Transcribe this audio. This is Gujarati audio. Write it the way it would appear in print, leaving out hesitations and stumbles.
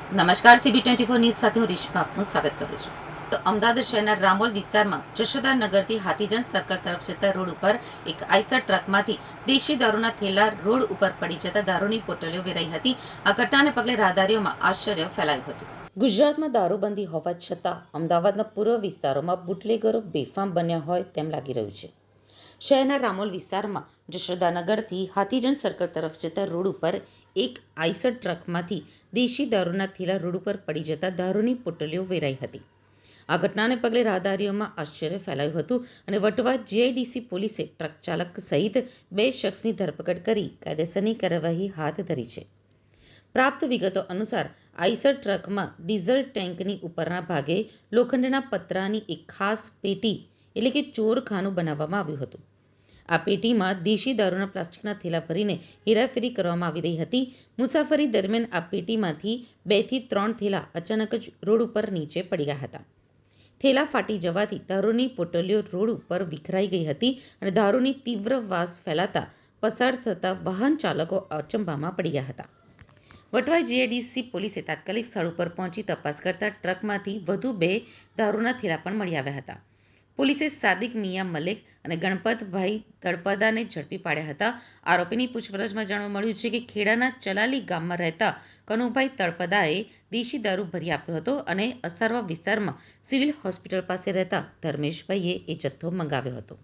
નમસ્કાર, CB24 ન્યૂઝ સાથે હું રેશમા આપનું સ્વાગત કરું છું. તો અમદાવાદ શહેરના રામોલ વિસ્તારમાં જશોદાનગરથી હાથીજન સર્કલ તરફ જતા રોડ ઉપર એક આઈસર ટ્રકમાંથી દેશી દારૂના થેલા રોડ ઉપર પડી જતા દારૂની પોટલીઓ વેરાઈ હતી. આ ઘટનાને પગલે રાહદારીઓમાં આશ્ચર્ય ફેલાયું હતું. ગુજરાતમાં દારૂબંધી હોવા છતાં અમદાવાદના પૂર્વ વિસ્તારોમાં બુટલેગરો બેફામ બન્યા હોય તેમ લાગી રહ્યું છે. શહેરના રામોલ વિસ્તારમાં જશોદાનગરથી હાથીજન સર્કલ તરફ જતા રોડ ઉપર એક આઈસર ટ્રકમાંથી દેશી દારૂના થેલા રોડ ઉપર પડી જતા દારૂની પોટલીઓ વેરાઈ હતી. આ ઘટનાને પગલે રાહદારીઓમાં આશ્ચર્ય ફેલાયું હતું અને વટવા GIDC પોલીસે ટ્રક ચાલક સહિત 2 શખ્સની ધરપકડ કરી કાયદેસરની કાર્યવાહી હાથ ધરી છે. પ્રાપ્ત વિગતો અનુસાર આઈસર ટ્રકમાં ડીઝલ ટેન્કની ઉપરના ભાગે લોખંડના પતરાની એક ખાસ પેટી એટલે કે ચોરખાનું બનાવવામાં આવ્યું હતું. આ પેટીમાં દેશી દારૂના પ્લાસ્ટિકના થેલા ભરીને હેરાફેરી કરવામાં આવી રહી હતી. મુસાફરી દરમિયાન આ પેટીમાંથી 2 થી 3 થેલા અચાનક જ રોડ ઉપર નીચે પડી ગયા હતા. થેલા ફાટી જવાથી દારૂની પોટલીઓ રોડ ઉપર વિખરાઈ ગઈ હતી અને દારૂની તીવ્ર વાસ ફેલાતા પસાર થતા વાહન ચાલકો અચંબામાં પડી ગયા હતા. વટવા GIDC પોલીસે તાત્કાલિક સ્થળ ઉપર પહોંચી તપાસ કરતા ટ્રકમાંથી વધુ 2 દારૂના થેલા પણ મળી આવ્યા હતા. પોલીસે સાદિક મિયા મલિક અને ગણપતભાઈ તળપદાને ઝડપી પાડ્યા હતા. આરોપીની પૂછપરછમાં જાણવા મળ્યું છે કે ખેડાના ચલાલી ગામમાં રહેતા કનુભાઈ તળપદાએ દેશી દારૂ ભરી આપ્યો હતો અને અસારવા વિસ્તારમાં સિવિલ હોસ્પિટલ પાસે રહેતા ધર્મેશભાઈએ એ જથ્થો મંગાવ્યો હતો.